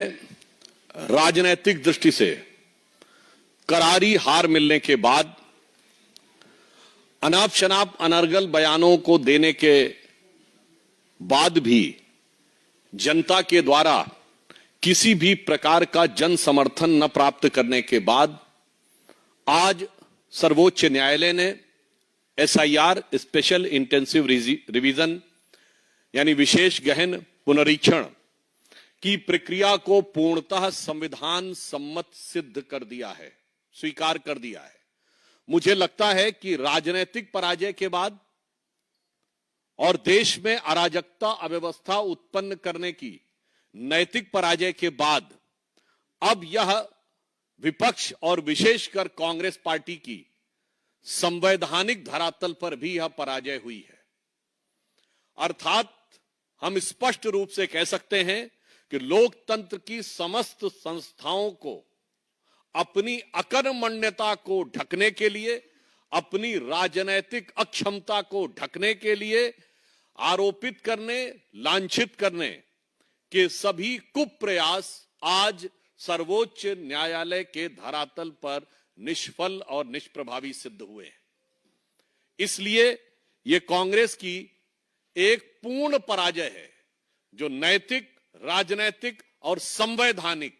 राजनैतिक दृष्टि से करारी हार मिलने के बाद अनाप शनाप अनर्गल बयानों को देने के बाद भी जनता के द्वारा किसी भी प्रकार का जन समर्थन न प्राप्त करने के बाद आज सर्वोच्च न्यायालय ने एसआईआर स्पेशल इंटेंसिव रिवीजन यानी विशेष गहन पुनरीक्षण की प्रक्रिया को पूर्णतः संविधान सम्मत सिद्ध कर दिया है, स्वीकार कर दिया है। मुझे लगता है कि राजनीतिक पराजय के बाद और देश में अराजकता अव्यवस्था उत्पन्न करने की नैतिक पराजय के बाद अब यह विपक्ष और विशेषकर कांग्रेस पार्टी की संवैधानिक धरातल पर भी यह पराजय हुई है। अर्थात हम स्पष्ट रूप से कह सकते हैं कि लोकतंत्र की समस्त संस्थाओं को अपनी अकर्मण्यता को ढकने के लिए, अपनी राजनैतिक अक्षमता को ढकने के लिए आरोपित करने, लांछित करने के सभी कुप्रयास आज सर्वोच्च न्यायालय के धरातल पर निष्फल और निष्प्रभावी सिद्ध हुए हैं। इसलिए यह कांग्रेस की एक पूर्ण पराजय है जो नैतिक, राजनैतिक और संवैधानिक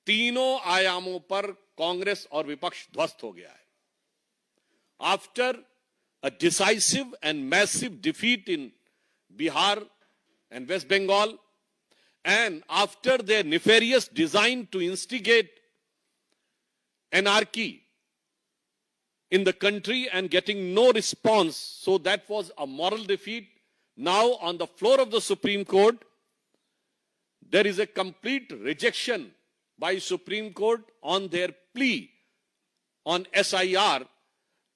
तीनों आयामों पर कांग्रेस और विपक्ष ध्वस्त हो गया है। After a decisive and massive defeat in Bihar and West Bengal, and after their nefarious design to instigate anarchy in the country and getting no response, so that was a moral defeat. Now on the floor of the Supreme Court, there is a complete rejection by Supreme Court on their plea on SIR.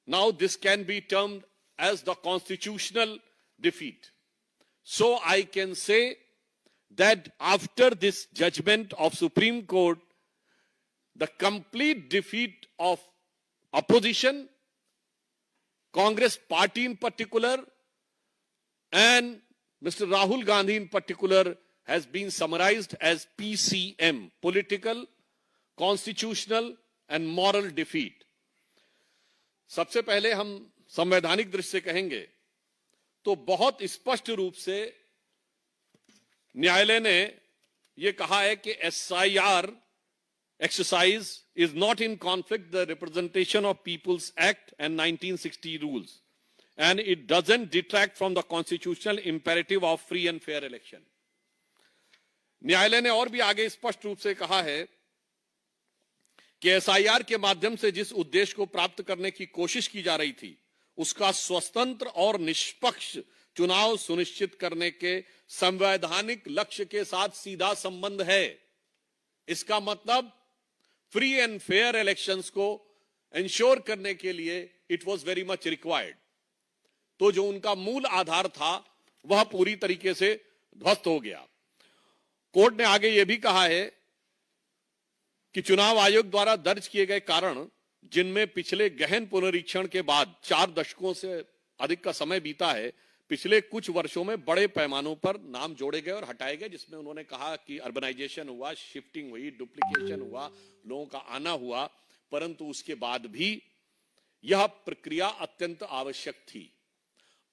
Now this can be termed as the constitutional defeat. So I can say that after this judgment of Supreme Court, the complete defeat of opposition, Congress party in particular, and Mr. Rahul Gandhi in particular has been summarized as PCM, political, constitutional and moral defeat. सबसे पहले हम संवैधानिक दृष्टि से कहेंगे तो बहुत स्पष्ट रूप से न्यायालय ने यह कहा है कि SIR exercise is not in conflict the Representation of People's Act and 1960 rules and it doesn't detract from the constitutional imperative of free and fair election. न्यायालय ने और भी आगे स्पष्ट रूप से कहा है कि एसआईआर के माध्यम से जिस उद्देश्य को प्राप्त करने की कोशिश की जा रही थी उसका स्वतंत्र और निष्पक्ष चुनाव सुनिश्चित करने के संवैधानिक लक्ष्य के साथ सीधा संबंध है। इसका मतलब फ्री एंड फेयर इलेक्शंस को इंश्योर करने के लिए it was very much required. तो जो उनका मूल आधार था वह पूरी तरीके से ध्वस्त हो गया। कोर्ट ने आगे यह भी कहा है कि चुनाव आयोग द्वारा दर्ज किए गए कारण जिनमें पिछले गहन पुनरीक्षण के बाद 4 दशकों से अधिक का समय बीता है, पिछले कुछ वर्षों में बड़े पैमानों पर नाम जोड़े गए और हटाए गए, जिसमें उन्होंने कहा कि अर्बनाइजेशन हुआ, शिफ्टिंग हुई, डुप्लीकेशन हुआ, लोगों का आना हुआ, परंतु उसके बाद भी यह प्रक्रिया अत्यंत आवश्यक थी।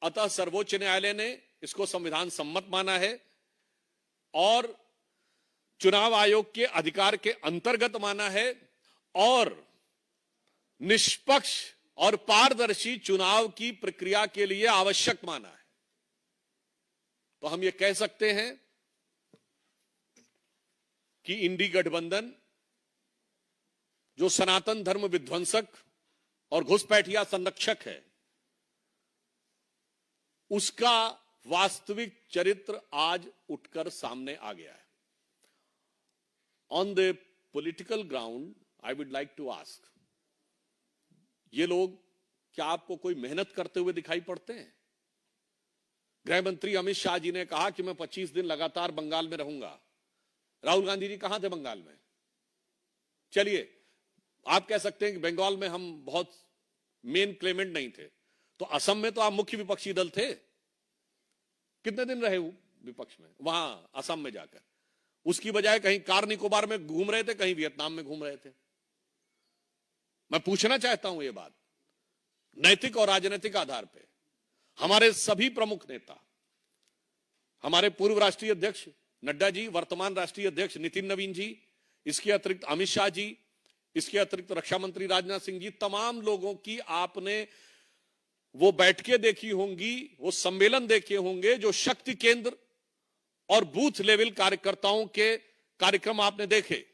अतः सर्वोच्च न्यायालय ने इसको संविधान सम्मत माना है और चुनाव आयोग के अधिकार के अंतर्गत माना है और निष्पक्ष और पारदर्शी चुनाव की प्रक्रिया के लिए आवश्यक माना है। तो हम ये कह सकते हैं कि इंडी गठबंधन जो सनातन धर्म विध्वंसक और घुसपैठिया संरक्षक है, उसका वास्तविक चरित्र आज उठकर सामने आ गया है। On the political ground I would like to ask, ये लोग क्या आपको कोई मेहनत करते हुए दिखाई पड़ते हैं? गृह मंत्री अमित शाह जी ने कहा कि मैं 25 दिन लगातार बंगाल में रहूंगा। राहुल गांधी जी कहां थे बंगाल में? चलिए आप कह सकते हैं कि बंगाल में हम बहुत मेन क्लेमेंट नहीं थे, तो असम में तो आप मुख्य विपक्षी दल थे। कितने दिन रहे विपक्ष में वहां असम में जाकर? उसकी बजाय कहीं कार निकोबार में घूम रहे थे, कहीं वियतनाम में घूम रहे थे। मैं पूछना चाहता हूं, यह बात नैतिक और राजनीतिक आधार पर हमारे सभी प्रमुख नेता, हमारे पूर्व राष्ट्रीय अध्यक्ष नड्डा जी, वर्तमान राष्ट्रीय अध्यक्ष नितिन नवीन जी, इसके अतिरिक्त अमित शाह जी, इसके अतिरिक्त रक्षा मंत्री राजनाथ सिंह जी, तमाम लोगों की आपने वो बैठकें देखी होंगी, वो सम्मेलन देखे होंगे, जो शक्ति केंद्र और बूथ लेवल कार्यकर्ताओं के कार्यक्रम आपने देखे,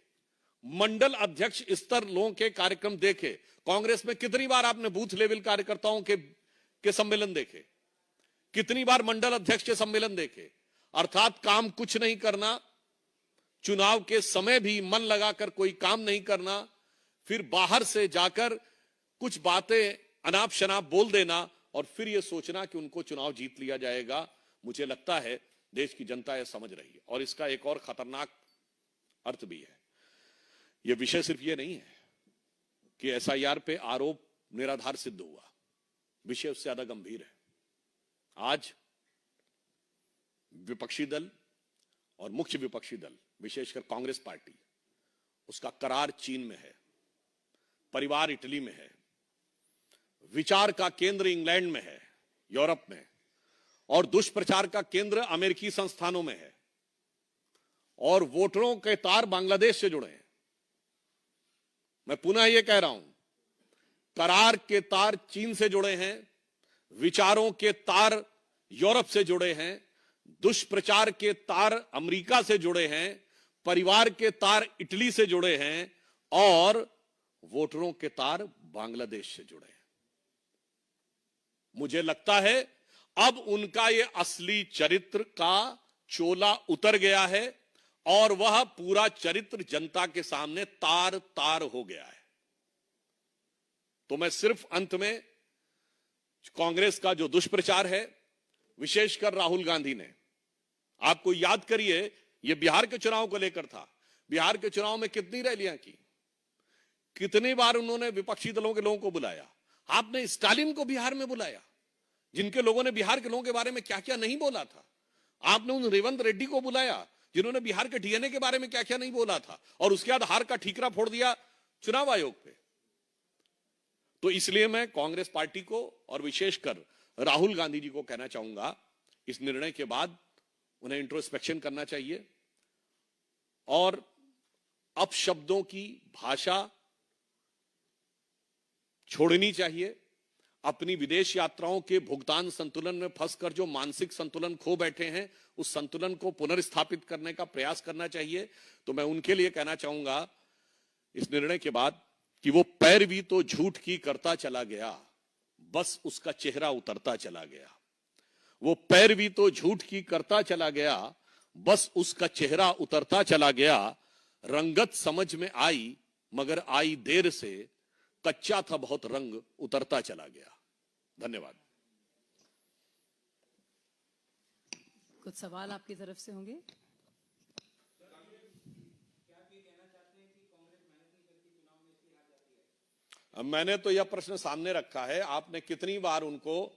मंडल अध्यक्ष स्तर लोगों के कार्यक्रम देखे। कांग्रेस में कितनी बार आपने बूथ लेवल कार्यकर्ताओं के सम्मेलन देखे, कितनी बार मंडल अध्यक्ष के सम्मेलन देखे। अर्थात काम कुछ नहीं करना, चुनाव के समय भी मन लगाकर कोई काम नहीं करना, फिर बाहर से जाकर कुछ बातें अनाप शनाप बोल देना और फिर यह सोचना कि उनको चुनाव जीत लिया जाएगा। मुझे लगता है देश की जनता यह समझ रही है। और इसका एक और खतरनाक अर्थ भी है। यह विषय सिर्फ यह नहीं है कि एसआईआर पे आरोप निराधार सिद्ध हुआ, विषय उससे ज्यादा गंभीर है। आज विपक्षी दल और मुख्य विपक्षी दल, विशेषकर कांग्रेस पार्टी, उसका करार चीन में है, परिवार इटली में है, विचार का केंद्र इंग्लैंड में है, यूरोप में, और दुष्प्रचार का केंद्र अमेरिकी संस्थानों में है, और वोटरों के तार बांग्लादेश से जुड़े हैं। मैं पुनः यह कह रहा हूं, करार के तार चीन से जुड़े हैं, विचारों के तार यूरोप से जुड़े हैं, दुष्प्रचार के तार अमेरिका से जुड़े हैं, परिवार के तार इटली से जुड़े हैं, और वोटरों के तार बांग्लादेश से जुड़े हैं। मुझे लगता है अब उनका यह असली चरित्र का चोला उतर गया है और वह पूरा चरित्र जनता के सामने तार तार हो गया है। तो मैं सिर्फ अंत में कांग्रेस का जो दुष्प्रचार है, विशेषकर राहुल गांधी ने, आपको याद करिए, यह बिहार के चुनाव को लेकर था। बिहार के चुनाव में कितनी रैलियां की, कितनी बार उन्होंने विपक्षी दलों के लोगों को बुलाया। आपने स्टालिन को बिहार में बुलाया, जिनके लोगों ने बिहार के लोगों के बारे में क्या क्या नहीं बोला था। आपने उन रेवंत रेड्डी को बुलाया, जिन्होंने बिहार के डीएनए के बारे में क्या क्या नहीं बोला था, और उसके बाद हार का ठीकरा फोड़ दिया चुनाव आयोग पे। तो इसलिए मैं कांग्रेस पार्टी को और विशेषकर राहुल गांधी जी को कहना चाहूंगा, इस निर्णय के बाद उन्हें इंट्रोस्पेक्शन करना चाहिए और अपशब्दों की भाषा छोड़नी चाहिए। अपनी विदेश यात्राओं के भुगतान संतुलन में फंसकर जो मानसिक संतुलन खो बैठे हैं, उस संतुलन को पुनर्स्थापित करने का प्रयास करना चाहिए। तो मैं उनके लिए कहना चाहूंगा इस निर्णय के बाद कि वो पैरवी तो झूठ की करता चला गया, बस उसका चेहरा उतरता चला गया। वो पैरवी तो झूठ की करता चला गया, बस उसका चेहरा उतरता चला गया। रंगत समझ में आई मगर आई देर से, कच्चा था बहुत रंग उतरता चला गया। धन्यवाद। कुछ सवाल आपकी तरफ से होंगे? अब मैंने तो यह प्रश्न सामने रखा है, आपने कितनी बार उनको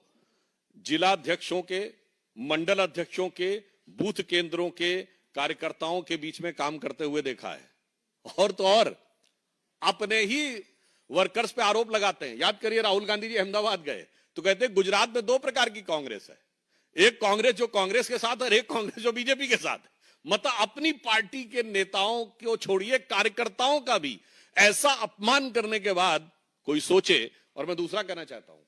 जिला अध्यक्षों के, मंडल अध्यक्षों के, बूथ केंद्रों के कार्यकर्ताओं के बीच में काम करते हुए देखा है? और तो और अपने ही वर्कर्स पे आरोप लगाते हैं। याद करिए, राहुल गांधी जी अहमदाबाद गए तो कहते हैं गुजरात में दो प्रकार की कांग्रेस है, एक कांग्रेस जो कांग्रेस के साथ है और एक कांग्रेस जो बीजेपी के साथ है। मतलब अपनी पार्टी के नेताओं को छोड़िए, कार्यकर्ताओं का भी ऐसा अपमान करने के बाद कोई सोचे। और मैं दूसरा कहना चाहता हूं,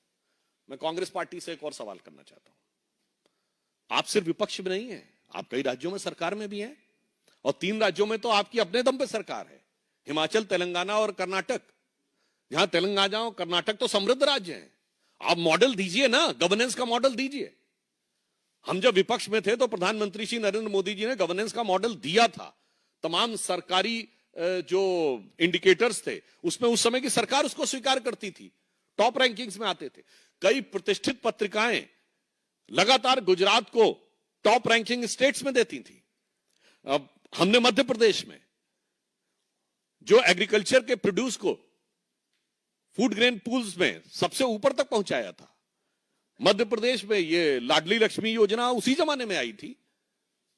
मैं कांग्रेस पार्टी से एक और सवाल करना चाहता हूं। आप सिर्फ विपक्ष में नहीं है, आप कई राज्यों में सरकार में भी हैं, और 3 राज्यों में तो आपकी अपने दम पे सरकार है, हिमाचल, तेलंगाना और कर्नाटक। जहां तेलंगाना और कर्नाटक तो समृद्ध राज्य हैं, आप मॉडल दीजिए ना, गवर्नेंस का मॉडल दीजिए। हम जब विपक्ष में थे तो प्रधानमंत्री श्री नरेंद्र मोदी जी ने गवर्नेंस का मॉडल दिया था। तमाम सरकारी जो इंडिकेटर्स थे उसमें उस समय की सरकार उसको स्वीकार करती थी, टॉप रैंकिंग्स में आते थे। कई प्रतिष्ठित पत्रिकाएं लगातार गुजरात को टॉप रैंकिंग स्टेट्स में देती थी। अब हमने मध्य प्रदेश में जो एग्रीकल्चर के प्रोड्यूस को फूड ग्रेन पूल्स में सबसे ऊपर तक पहुंचाया था। मध्य प्रदेश में ये लाडली लक्ष्मी योजना उसी जमाने में आई थी,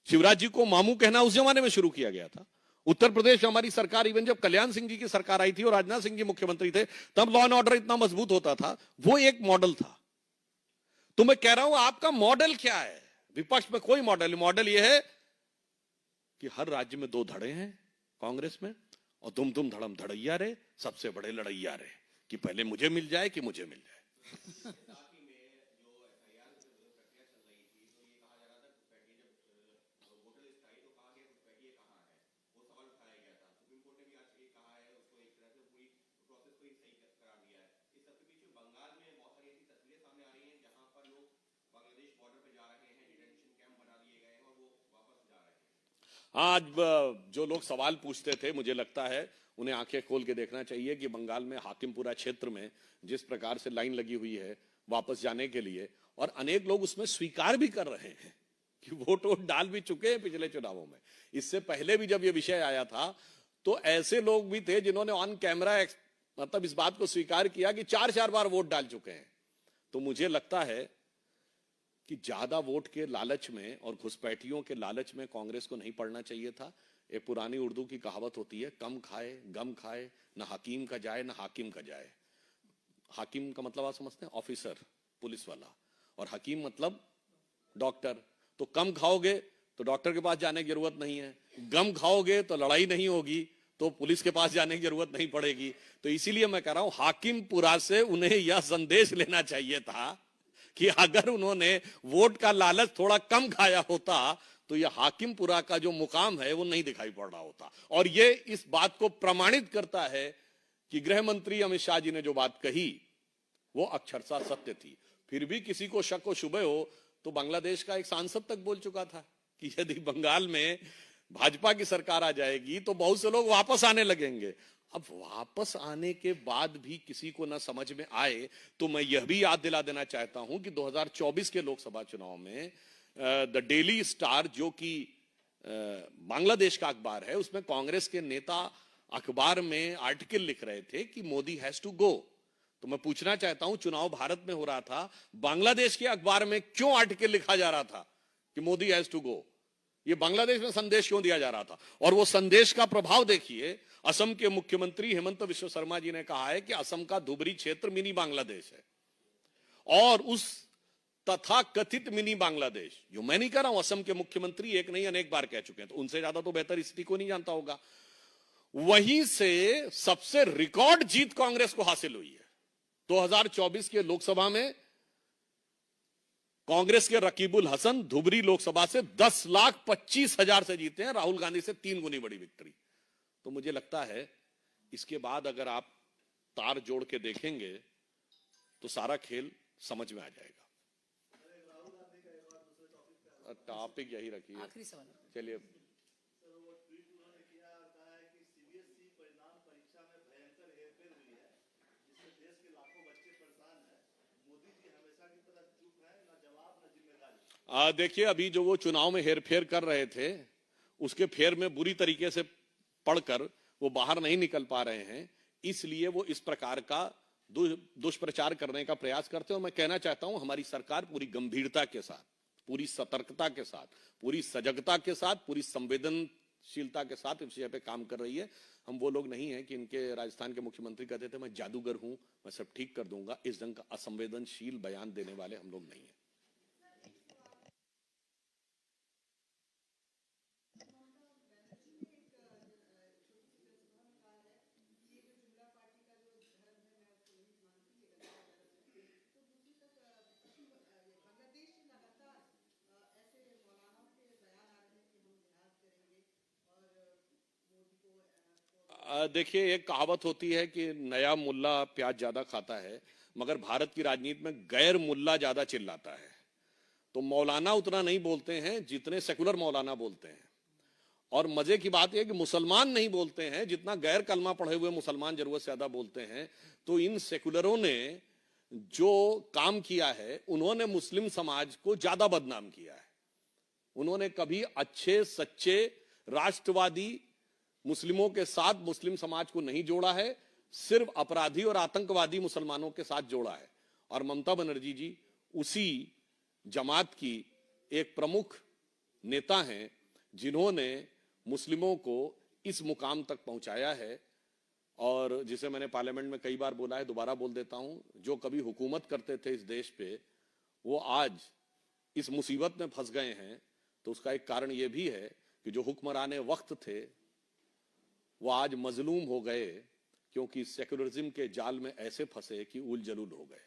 शिवराज जी को मामू कहना उस जमाने में शुरू किया गया था। उत्तर प्रदेश में हमारी सरकार, इवन जब कल्याण सिंह जी की सरकार आई थी और राजनाथ सिंह जी मुख्यमंत्री थे, तब लॉ एंड ऑर्डर इतना मजबूत होता था, वो एक मॉडल था। तो मैं कह रहा हूं आपका मॉडल क्या है? विपक्ष में कोई मॉडल नहीं। मॉडल यह है कि हर राज्य में दो धड़े हैं कांग्रेस में, और तुम धड़म धड़ैया रे, सबसे बड़े लड़ैया रे, कि पहले मुझे मिल जाए कि मुझे मिल जाए। आज जो लोग सवाल पूछते थे, मुझे लगता है उन्हें आंखें खोल के देखना चाहिए कि बंगाल में हाकिमपुरा क्षेत्र में जिस प्रकार से लाइन लगी हुई है वापस जाने के लिए, और अनेक लोग उसमें स्वीकार भी कर रहे हैं कि वोट डाल भी चुके हैं पिछले चुनावों में। इससे पहले भी जब यह विषय आया था तो ऐसे लोग भी थे जिन्होंने ऑन कैमरा मतलब इस बात को स्वीकार किया कि 4-4 बार वोट डाल चुके हैं। तो मुझे लगता है कि ज्यादा वोट के लालच में और घुसपैठियों के लालच में कांग्रेस को नहीं पड़ना चाहिए था। एक पुरानी उर्दू की कहावत होती है, कम खाए गम खाए, न हकीम का जाए न हाकिम का जाए। हाकिम का मतलब आप समझते हैं, ऑफिसर, पुलिस वाला, और हकीम मतलब डॉक्टर। तो कम खाओगे तो डॉक्टर के पास जाने की जरूरत नहीं है, गम खाओगे तो लड़ाई नहीं होगी, तो पुलिस के पास जाने की जरूरत नहीं पड़ेगी। तो इसीलिए मैं कह रहा हूं, हाकिमपुरा से उन्हें यह संदेश लेना चाहिए था कि अगर उन्होंने वोट का लालच थोड़ा कम खाया होता तो यह हाकिमपुरा का जो मुकाम है वो नहीं दिखाई पड़ रहा होता। और ये इस बात को प्रमाणित करता है कि गृह मंत्री अमित शाह जी ने जो बात कही वो अक्षरशः सत्य थी। फिर भी किसी को शक व शुबह हो तो बांग्लादेश का एक सांसद तक बोल चुका था कि यदि बंगाल में भाजपा की सरकार आ जाएगी तो बहुत से लोग वापस आने लगेंगे। अब वापस आने के बाद भी किसी को ना समझ में आए तो मैं यह भी याद दिला देना चाहता हूं कि 2024 के लोकसभा चुनाव में द डेली स्टार, जो कि बांग्लादेश का अखबार है, उसमें कांग्रेस के नेता अखबार में आर्टिकल लिख रहे थे कि मोदी हैज टू गो। तो मैं पूछना चाहता हूं, चुनाव भारत में हो रहा था, बांग्लादेश के अखबार में क्यों आर्टिकल लिखा जा रहा था कि मोदी हैज टू गो? ये बांग्लादेश में संदेश क्यों दिया जा रहा था? और वो संदेश का प्रभाव देखिए। असम के मुख्यमंत्री हेमंत बिश्व शर्मा जी ने कहा है कि असम का धुबरी क्षेत्र मिनी बांग्लादेश है, और उस तथा कथित मिनी बांग्लादेश, जो मैं नहीं कह रहा हूं, असम के मुख्यमंत्री एक नहीं अनेक बार कह चुके हैं, तो उनसे ज्यादा तो बेहतर स्थिति को नहीं जानता होगा। वहीं से सबसे रिकॉर्ड जीत कांग्रेस को हासिल हुई है। 2024 के लोकसभा में कांग्रेस के रकीबुल हसन धुबरी लोकसभा से 10,25,000 से जीते हैं, राहुल गांधी से 3 गुनी बड़ी विक्ट्री। तो मुझे लगता है इसके बाद अगर आप तार जोड़ के देखेंगे तो सारा खेल समझ में आ जाएगा। टॉपिक यही रखिए, आखिरी सवाल। चलिए। देखिए, अभी जो वो चुनाव में हेरफेर कर रहे थे उसके फेर में बुरी तरीके से पढ़कर वो बाहर नहीं निकल पा रहे हैं, इसलिए वो इस प्रकार का दुष्प्रचार करने का प्रयास करते हैं। और मैं कहना चाहता हूं, हमारी सरकार पूरी गंभीरता के साथ, पूरी सतर्कता के साथ, पूरी सजगता के साथ, पूरी संवेदनशीलता के साथ इस विषय पे काम कर रही है। हम वो लोग नहीं है कि इनके राजस्थान के मुख्यमंत्री कहते थे मैं जादूगर हूं, मैं सब ठीक कर दूंगा। इस ढंग का असंवेदनशील बयान देने वाले हम लोग नहीं है। देखिए, एक कहावत होती है कि नया मुल्ला प्याज ज्यादा खाता है, मगर भारत की राजनीति में गैर मुल्ला ज्यादा चिल्लाता है। तो मौलाना उतना नहीं बोलते हैं जितने सेकुलर मौलाना बोलते हैं। और मजे की बात यह कि मुसलमान नहीं बोलते हैं जितना गैर कलमा पढ़े हुए मुसलमान जरूरत से ज्यादा बोलते हैं। तो इन सेकुलरों ने जो काम किया है, उन्होंने मुस्लिम समाज को ज्यादा बदनाम किया है। उन्होंने कभी अच्छे सच्चे राष्ट्रवादी मुस्लिमों के साथ मुस्लिम समाज को नहीं जोड़ा है, सिर्फ अपराधी और आतंकवादी मुसलमानों के साथ जोड़ा है। और ममता बनर्जी जी उसी जमात की एक प्रमुख नेता हैं जिन्होंने मुस्लिमों को इस मुकाम तक पहुंचाया है, और जिसे मैंने पार्लियामेंट में कई बार बोला है, दोबारा बोल देता हूं, जो कभी हुकूमत करते थे इस देश पे, वो आज इस मुसीबत में फंस गए हैं। तो उसका एक कारण यह भी है कि जो हुक्मराने वक्त थे वो आज मजलूम हो गए, क्योंकि सेक्युलरिज्म के जाल में ऐसे फंसे कि उल जलूल हो गए।